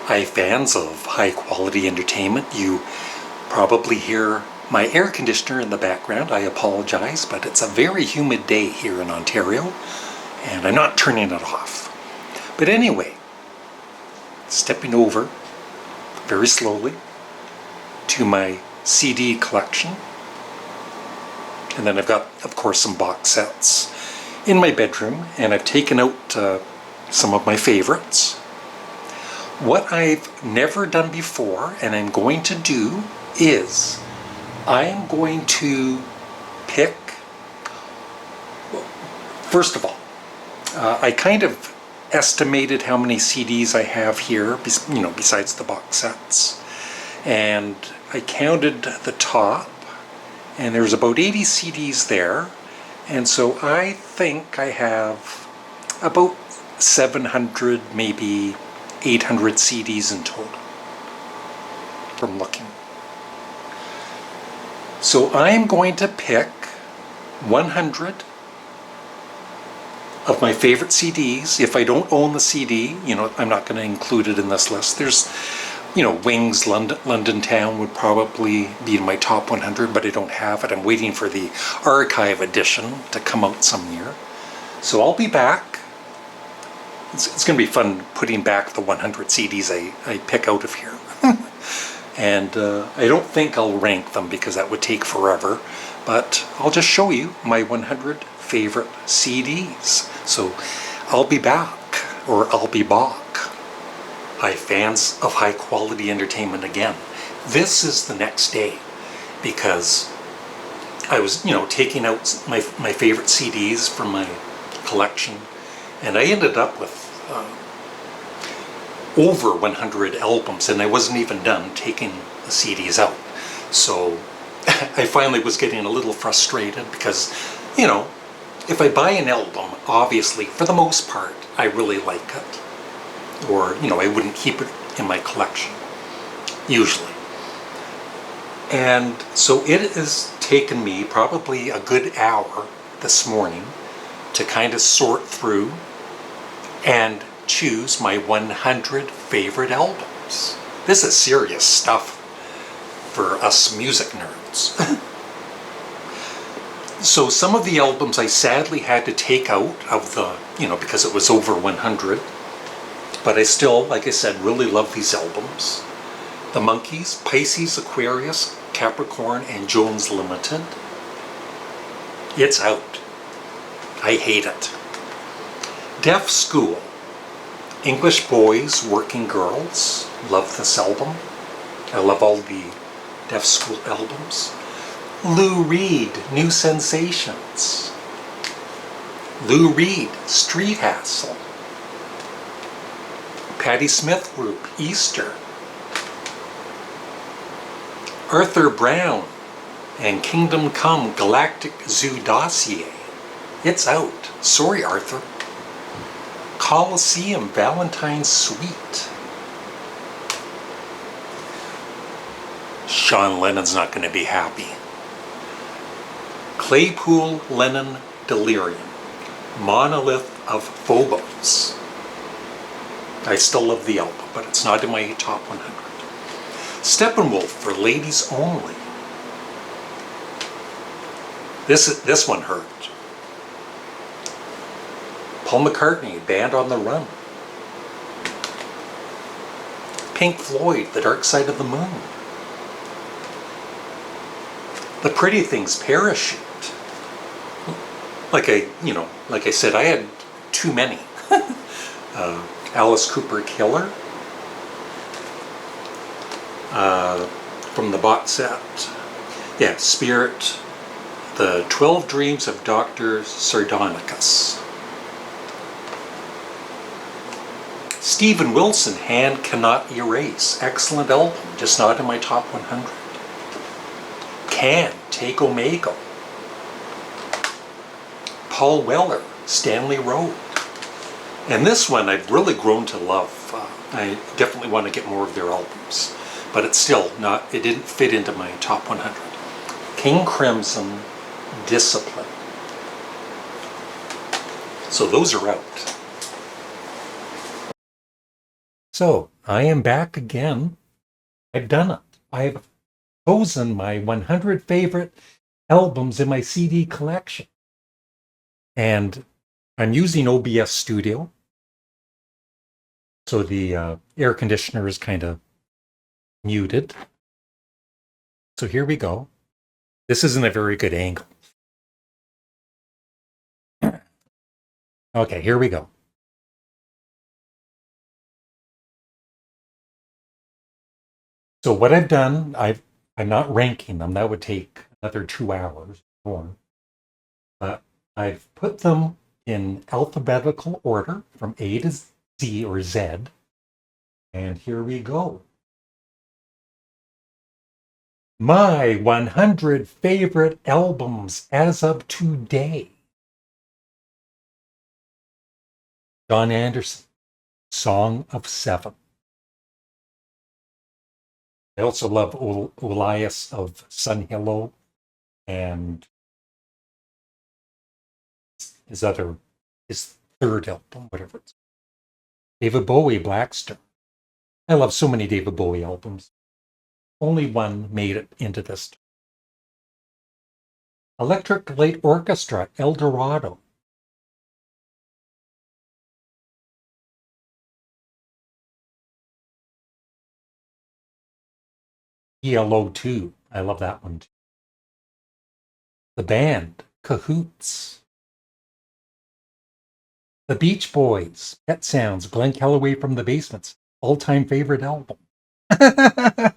Hi fans of high quality entertainment. You probably hear my air conditioner in the background. I apologize, but it's a very humid day here in Ontario and I'm not turning it off. But anyway, stepping over very slowly to my CD collection. And then I've got, of course, some box sets in my bedroom, and I've taken out some of my favorites. What I've never done before, and I'm going to do, is I'm going to pick, first of all, I kind of estimated how many CDs I have here, besides the box sets. And I counted the top, and there's about 80 CDs there. And so I think I have about 700, maybe 800 CDs in total from looking. So I'm going to pick 100 of my favorite CDs. If I don't own the CD, I'm not going to include it in this list. There's, Wings, London Town would probably be in my top 100, but I don't have it. I'm waiting for the archive edition to come out some year. So I'll be back. It's going to be fun putting back the 100 CDs I pick out of here. And I don't think I'll rank them because that would take forever, but I'll just show you my 100 favorite CDs. So I'll be back, or I'll be back. Hi fans of high quality entertainment again. This is the next day because I was, taking out my favorite CDs from my collection, and I ended up with over 100 albums, and I wasn't even done taking the CDs out. So I finally was getting a little frustrated because, if I buy an album, obviously, for the most part, I really like it. Or, I wouldn't keep it in my collection, usually. And so it has taken me probably a good hour this morning to kind of sort through and choose my 100 favorite albums. This is serious stuff for us music nerds. So some of the albums I sadly had to take out of the, because it was over 100. But I still, like I said, really love these albums. The Monkees, Pisces, Aquarius, Capricorn, and Jones Limited. It's out. I hate it. Deaf School, English Boys, Working Girls. Love this album. I love all the Deaf School albums. Lou Reed, New Sensations. Lou Reed, Street Hassle. Patti Smith Group, Easter. Arthur Brown and Kingdom Come, Galactic Zoo Dossier. It's out. Sorry, Arthur. Coliseum, Valentine's Suite. Sean Lennon's not going to be happy. Claypool Lennon Delirium. Monolith of Phobos. I still love the album, but it's not in my top 100. Steppenwolf for Ladies Only. This one hurt. Paul McCartney, Band on the Run. Pink Floyd, The Dark Side of the Moon. The Pretty Things, Parachute. Like I said, I had too many. Alice Cooper, Killer. From the box set. Yeah, Spirit. The 12 Dreams of Dr. Sardonicus. Steven Wilson, Hand Cannot Erase. Excellent album, just not in my top 100. Can, Take Omega. Paul Weller, Stanley Road. And this one I've really grown to love. I definitely want to get more of their albums. But it's still not, it didn't fit into my top 100. King Crimson, Discipline. So those are out. So, I am back again. I've done it. I've chosen my 100 favorite albums in my CD collection. And I'm using OBS Studio. So the air conditioner is kind of muted. So here we go. This isn't a very good angle. Okay, here we go. So what I've done, I'm not ranking them. That would take another 2 hours more. But I've put them in alphabetical order from A to Z or Z. And here we go. My 100 favorite albums as of today. John Anderson, Song of Seven. I also love Elias of Sun Hillow and his third album, whatever it's. David Bowie, Blackstar. I love so many David Bowie albums. Only one made it into this. Electric Light Orchestra, El Dorado. ELO 2. I love that one too. The Band, Cahoots. The Beach Boys, Pet Sounds, Glenn Calloway from the Basements, all-time favorite album. I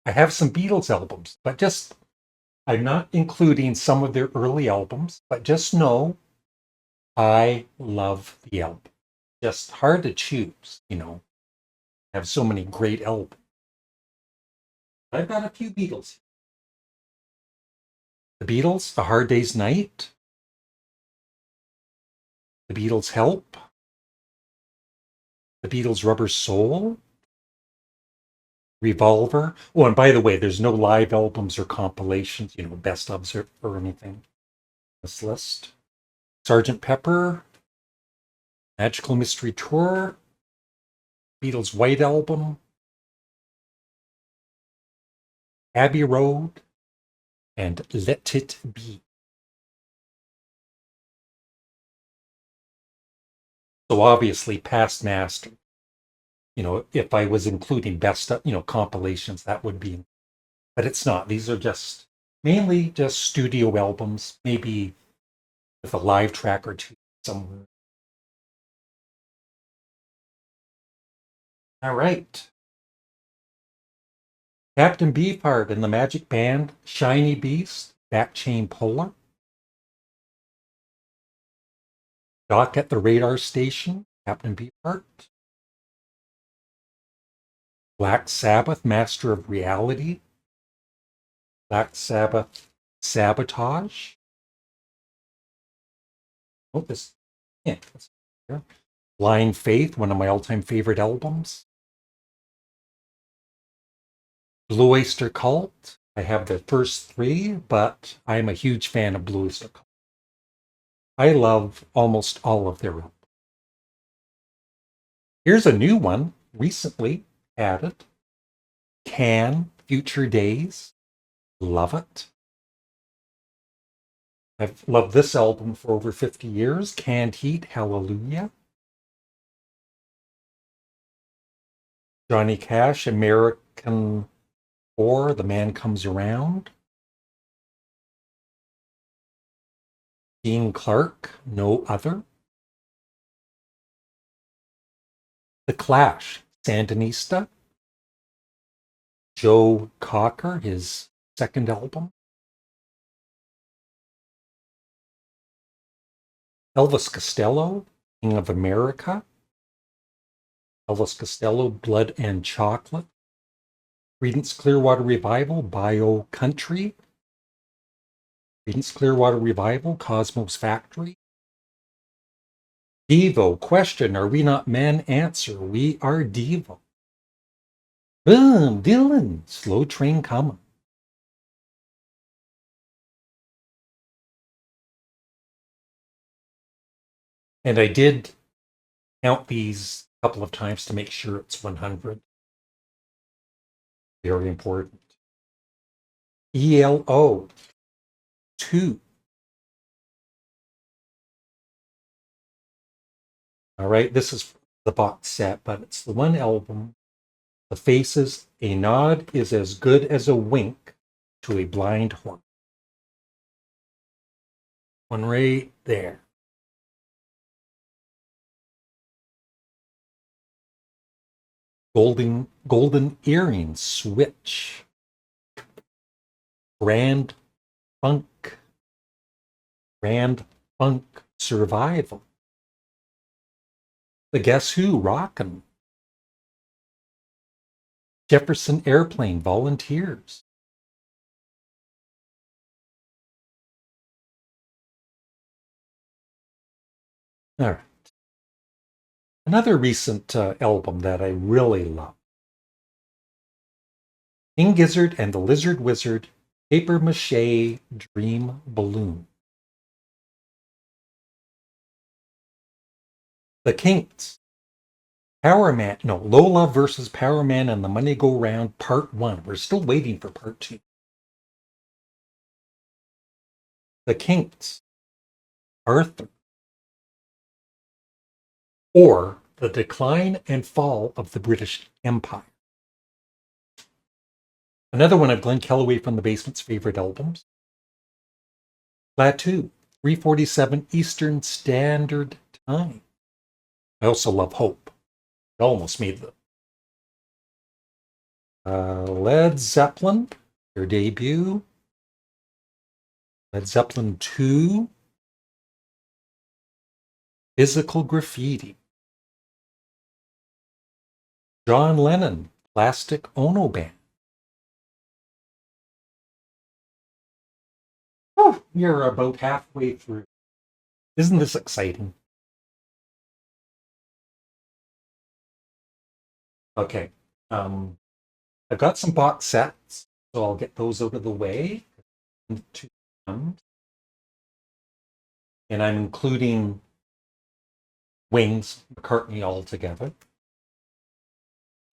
have some Beatles albums, but I'm not including some of their early albums, but just know I love the album. Just hard to choose, I have so many great albums. I've got a few Beatles. The Beatles, A Hard Day's Night. The Beatles, Help. The Beatles, Rubber Soul. Revolver. Oh, and by the way, there's no live albums or compilations, best ofs or anything. This list. Sgt. Pepper. Magical Mystery Tour. Beatles White Album. Abbey Road. And Let It Be. So obviously past master. If I was including best, compilations, that would be, but it's not. These are mainly just studio albums, maybe with a live track or two somewhere. All right. Captain Beefheart and the Magic Band, Shiny Beast, Backchain Polar. Doc at the Radar Station, Captain Beefheart. Black Sabbath, Master of Reality. Black Sabbath, Sabotage. Oh, this, yeah. Blind Faith, one of my all-time favorite albums. Blue Oyster Cult. I have the first three, but I'm a huge fan of Blue Oyster Cult. I love almost all of their albums. Here's a new one, recently added. Can, Future Days. Love it. I've loved this album for over 50 years. Canned Heat, Hallelujah. Johnny Cash, American Or, The Man Comes Around. Gene Clark, No Other. The Clash, Sandinista. Joe Cocker, his second album. Elvis Costello, King of America. Elvis Costello, Blood and Chocolate. Creedence Clearwater Revival, Bio Country. Creedence Clearwater Revival, Cosmos Factory. Devo, question, are we not men? Answer, we are Devo. Boom, Dylan, Slow Train Coming. And I did count these a couple of times to make sure it's 100. Very important. ELO 2. All right, this is the box set, but it's the one album. The Faces, a nod is as good as a wink to a blind horse. One right there. Golden earrings switch. Grand funk survival. The Guess Who rockin'. Jefferson Airplane volunteers. All right. Another recent album that I really love. King Gizzard and the Lizard Wizard, Paper Mache Dream Balloon. The Kinks, Lola versus Power Man and the Money Go Round Part 1. We're still waiting for Part 2. The Kinks, Arthur, or The Decline and Fall of the British Empire. Another one of Glenn Kellaway from the Basement's favorite albums. Plateau, 3:47 Eastern Standard Time. I also love Hope. It almost made the Led Zeppelin, their debut. Led Zeppelin 2. Physical Graffiti. John Lennon, Plastic Ono Band. Oh, you're about halfway through. Isn't this exciting? Okay. I've got some box sets, so I'll get those out of the way. And I'm including Wings, McCartney all together.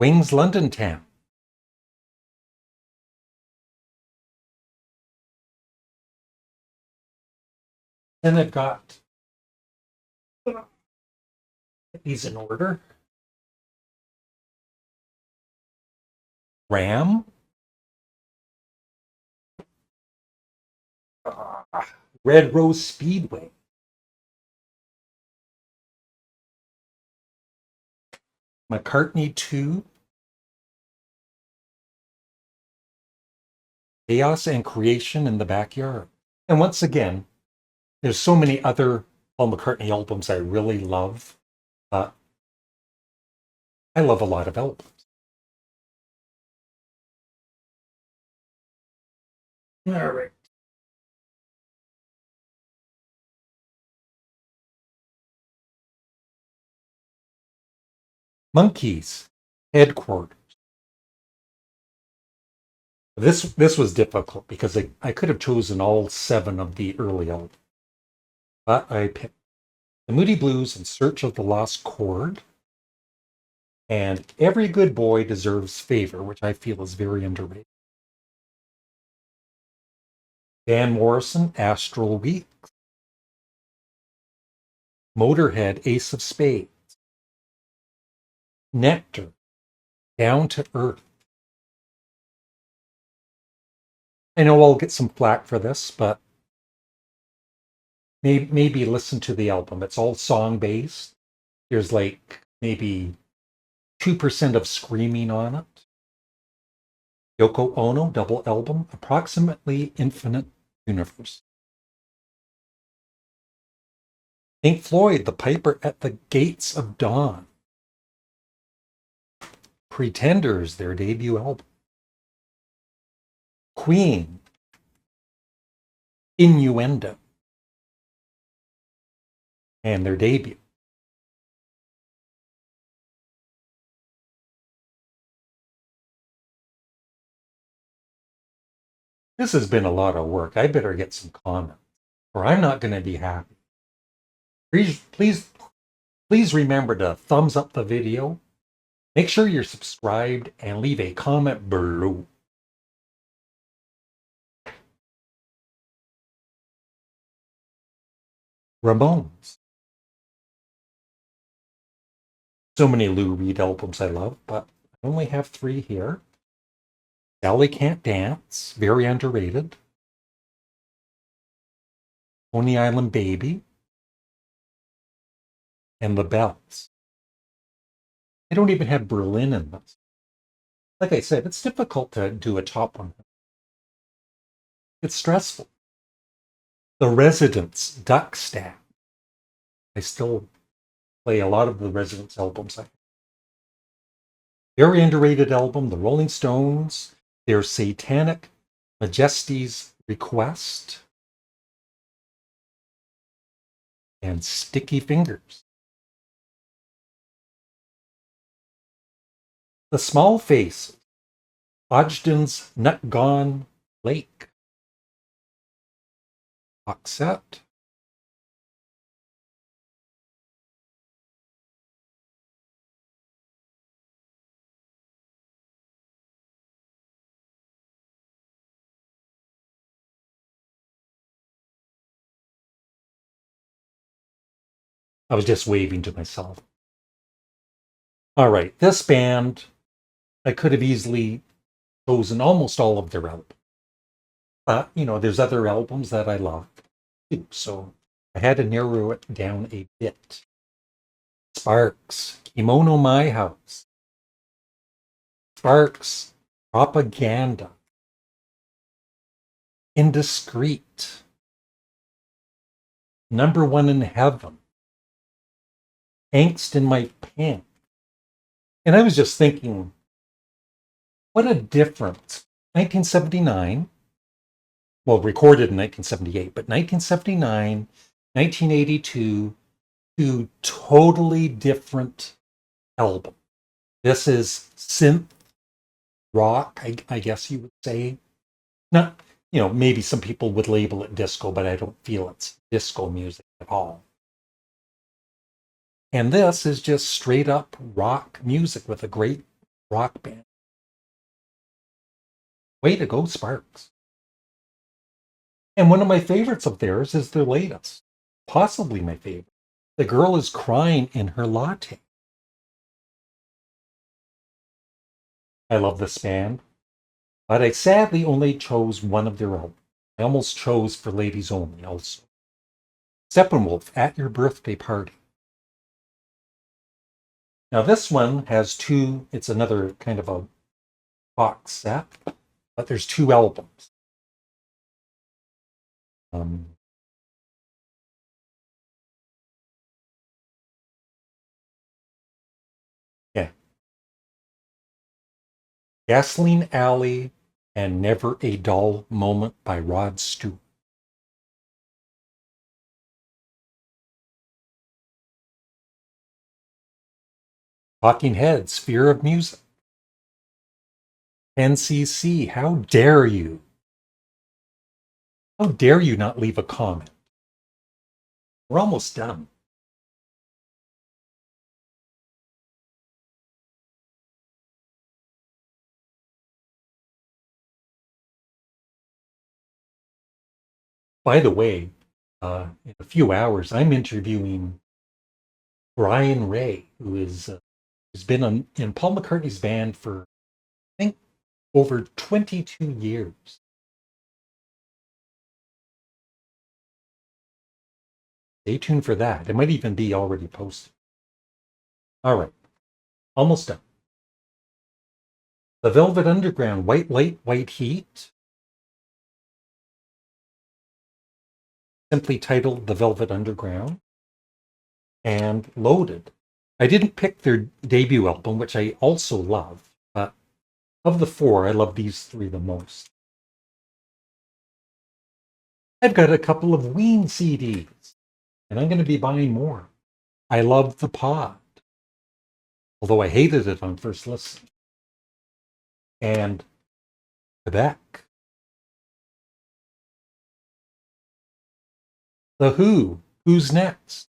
Wings London Town. Then I've got these in order. Ram. Red Rose Speedway. McCartney 2. Chaos and Creation in the Backyard. And once again, there's so many other Paul McCartney albums I really love. I love a lot of albums. All right. Monkeys, Headquarters. This was difficult because I could have chosen all 7 of the early albums. But I picked The Moody Blues, In Search of the Lost Chord, and Every Good Boy Deserves Favor, which I feel is very underrated. Van Morrison, Astral Weeks. Motorhead, Ace of Spades. Nectar, Down to Earth. I know I'll get some flack for this, but maybe listen to the album. It's all song-based. There's like maybe 2% of screaming on it. Yoko Ono, double album, Approximately Infinite Universe. Pink Floyd, The Piper at the Gates of Dawn. Pretenders, their debut album. Queen, Innuendo, and their debut. This has been a lot of work. I better get some comments, or I'm not going to be happy. Please Please remember to thumbs up the video. Make sure you're subscribed and leave a comment below. Ramones. So many Lou Reed albums I love, but I only have 3 here. Sally Can't Dance, very underrated. Coney Island Baby, and The Bells. I don't even have Berlin in this. Like I said, it's difficult to do a top 100. It's stressful. The Residents, Duck Staff. I still play a lot of the Residents albums. Very underrated album, The Rolling Stones, their Satanic Majesty's Request, and Sticky Fingers. The Small Faces, Hodgdon's Nut Gone Lake. Box set. I was just waving to myself. All right, this band, I could have easily chosen almost all of their albums. But, there's other albums that I love too. So I had to narrow it down a bit. Sparks, Kimono My House. Sparks, Propaganda. Indiscreet. Number One in Heaven. Angst in My Pants. And I was just thinking, what a difference. 1979, well, recorded in 1978, but 1979, 1982, 2 totally different albums. This is synth rock, I guess you would say. Not, maybe some people would label it disco, but I don't feel it's disco music at all. And this is just straight up rock music with a great rock band. Way to go, Sparks. And one of my favorites of theirs is their latest, possibly my favorite. The girl is crying in her latte. I love this band, but I sadly only chose one of their albums. I almost chose For Ladies Only also. Steppenwolf, At Your Birthday Party. Now this one has 2, it's another kind of a box set, but there's 2 albums. Yeah. Gasoline Alley and Never a Dull Moment by Rod Stewart. Talking Heads, Fear of Music. NCC, How Dare You? How dare you not leave a comment? We're almost done. By the way, in a few hours, I'm interviewing Brian Ray, who has been in Paul McCartney's band for, I think, over 22 years. Stay tuned for that. It might even be already posted. All right, almost done. The Velvet Underground, White Light, White Heat. Simply titled The Velvet Underground. And Loaded. I didn't pick their debut album, which I also love, but of the 4, I love these 3 the most. I've got a couple of Ween CDs, and I'm going to be buying more. I love The Pod, although I hated it on first listen. And Quebec. The Who, Who's Next?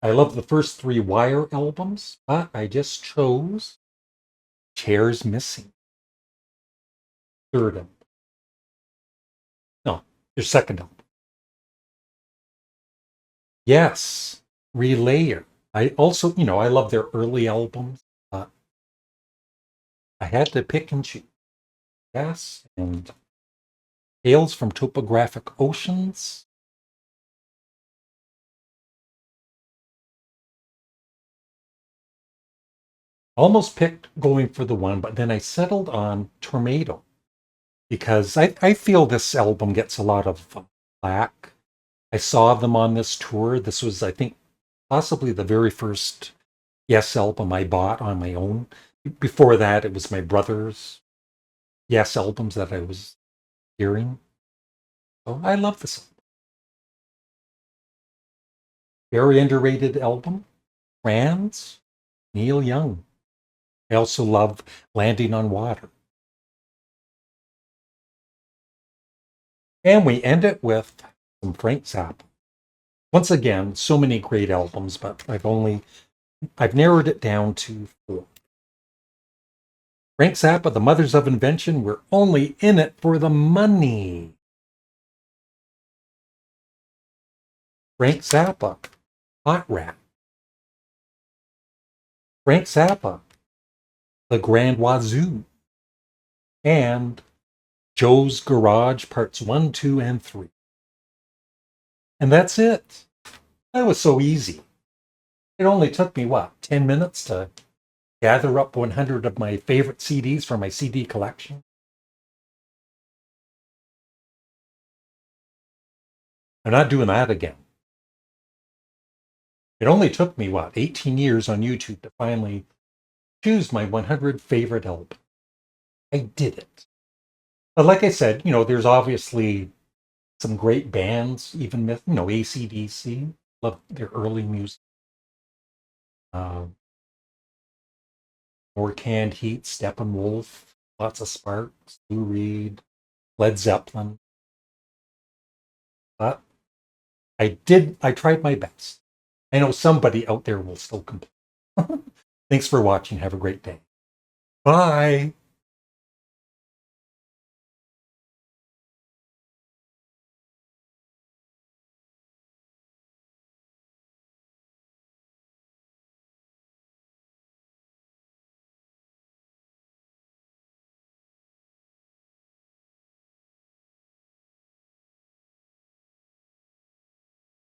I love the first three Wire albums, but I just chose Chairs Missing. Third album. No, your second album. Yes, Relayer. I also, I love their early albums, but I had to pick and choose. Yes, and Tales from Topographic Oceans. Almost picked Going for the One, but then I settled on Tornado because I feel this album gets a lot of flack. I saw them on this tour. This was, I think, possibly the very first Yes album I bought on my own. Before that, it was my brother's Yes albums that I was hearing. So I love this album. Very underrated album. Trans, Neil Young. I also love Landing on Water. And we end it with some Frank Zappa. Once again, so many great albums, but I've narrowed it down to 4. Frank Zappa, The Mothers of Invention, we're only in it for the money. Frank Zappa, Hot Rat. Frank Zappa, The Grand Wazoo. And Joe's Garage Parts 1, 2, and 3. And that's it. That was so easy. It only took me, 10 minutes to gather up 100 of my favorite CDs for my CD collection? I'm not doing that again. It only took me, 18 years on YouTube to finally choose my 100 favorite albums. I did it. But like I said, there's obviously some great bands, even, AC/DC. Love their early music. More Canned Heat, Steppenwolf, lots of Sparks, Lou Reed, Led Zeppelin. But I tried my best. I know somebody out there will still complain. Thanks for watching. Have a great day. Bye.